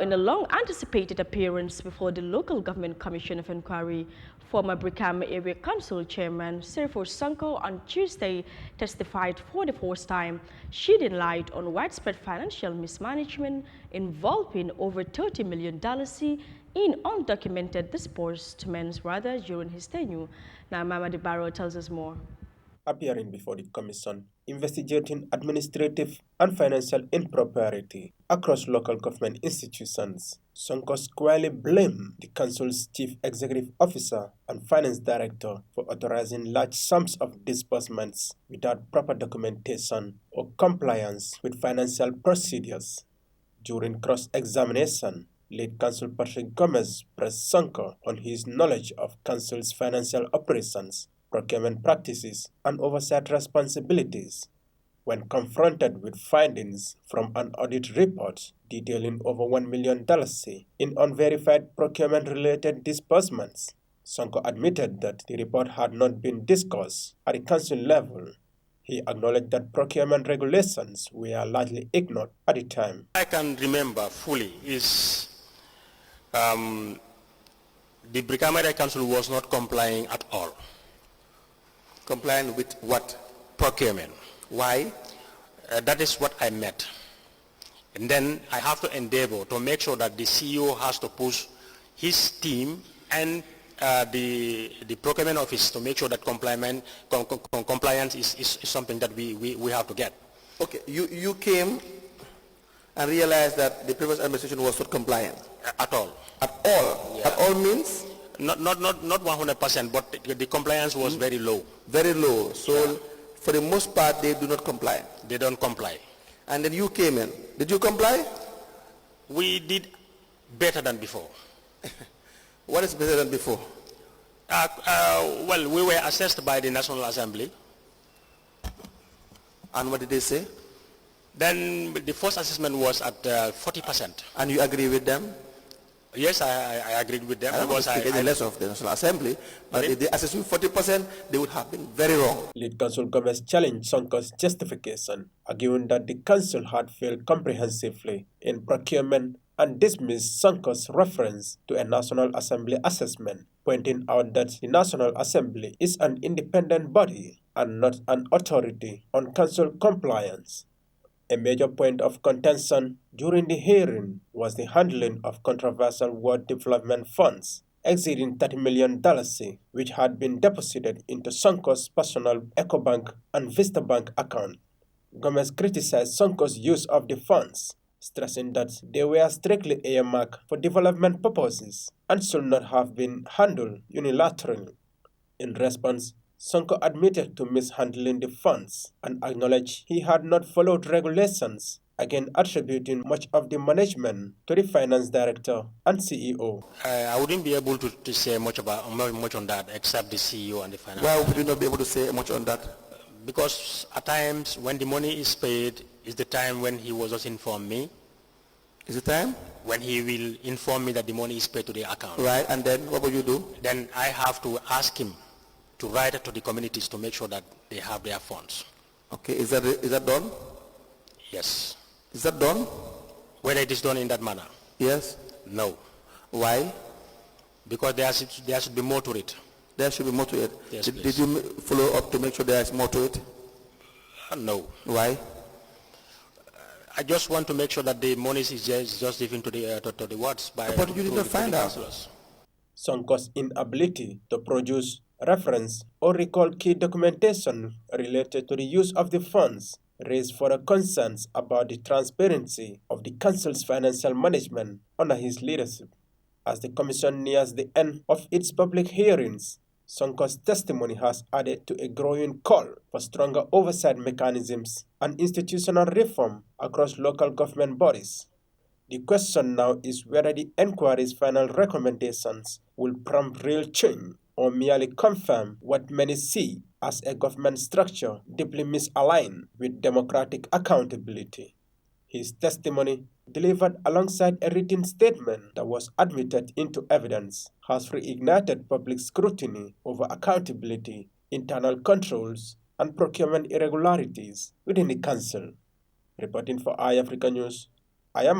In a long-anticipated appearance before the Local Government Commission of Inquiry, former Brikama Area Council Chairman Sirifo Sanko on Tuesday testified for the first time, shedding light on widespread financial mismanagement involving over $30 million in undocumented disbursements during his tenure. Now, Mamadi Barrow tells us more. Appearing before the Commission, investigating administrative and financial impropriety across local government institutions, Sonko squarely blamed the Council's Chief Executive Officer and Finance Director for authorizing large sums of disbursements without proper documentation or compliance with financial procedures. During cross-examination, Lead Council Patrick Gomez pressed Sonko on his knowledge of Council's financial operations, procurement practices, and oversight responsibilities. When confronted with findings from an audit report detailing over $1 million in unverified procurement-related disbursements, Sonko admitted that the report had not been discussed at the council level. He acknowledged that procurement regulations were largely ignored at the time. I can remember fully is the Brikama Council was not complying at all. Complying with what? Procurement. Why? That is what I met. And then I have to endeavor to make sure that the CEO has to push his team and the procurement office to make sure that compliance is something that we have to get. Okay, you came and realized that the previous administration was not compliant? At all. At all? Yeah. At all means? Not 100%, but the compliance was very low. Very low. So yeah. For the most part, they do not comply. They don't comply. And then you came in. Did you comply? We did better than before. What is better than before? Well, we were assessed by the National Assembly. And what did they say? Then the first assessment was at 40%. And you agree with them? Yes, I agreed with them. I don't want to speak any less of the National Assembly, but if they assess with 40%, they would have been very wrong. Lead Council Gomez challenged Sonko's justification, arguing that the Council had failed comprehensively in procurement and dismissed Sonko's reference to a National Assembly assessment, pointing out that the National Assembly is an independent body and not an authority on Council compliance. A major point of contention during the hearing was the handling of controversial World Development Funds exceeding $30 million, which had been deposited into Sonko's personal EcoBank and Vista Bank account. Gomez criticized Sonko's use of the funds, stressing that they were strictly earmarked for development purposes and should not have been handled unilaterally. In response, Sonko admitted to mishandling the funds and acknowledged he had not followed regulations, again attributing much of the management to the finance director and CEO. I wouldn't be able to say much on that, except the CEO and the finance. Why would you not be able to say much on that? Because at times when the money is paid is the time when he will just inform me. Is the time? When he will inform me that the money is paid to the account. Right, and then what will you do? Then I have to ask him to write it to the communities to make sure that they have their funds. Okay, is that done? Yes. Is that done? Whether it is done in that manner? Yes. No. Why? Because there should be more to it. There should be more to it. Yes, did you follow up to make sure there is more to it? No. Why? I just want to make sure that the money is just given to the wards by. But you did not find out. Sonko's inability to produce, reference, or recall key documentation related to the use of the funds raised further concerns about the transparency of the Council's financial management under his leadership. As the Commission nears the end of its public hearings, Sonko's testimony has added to a growing call for stronger oversight mechanisms and institutional reform across local government bodies. The question now is whether the inquiry's final recommendations will prompt real change or merely confirm what many see as a government structure deeply misaligned with democratic accountability. His testimony, delivered alongside a written statement that was admitted into evidence, has reignited public scrutiny over accountability, internal controls, and procurement irregularities within the Council. Reporting for Eyeafrica News, I am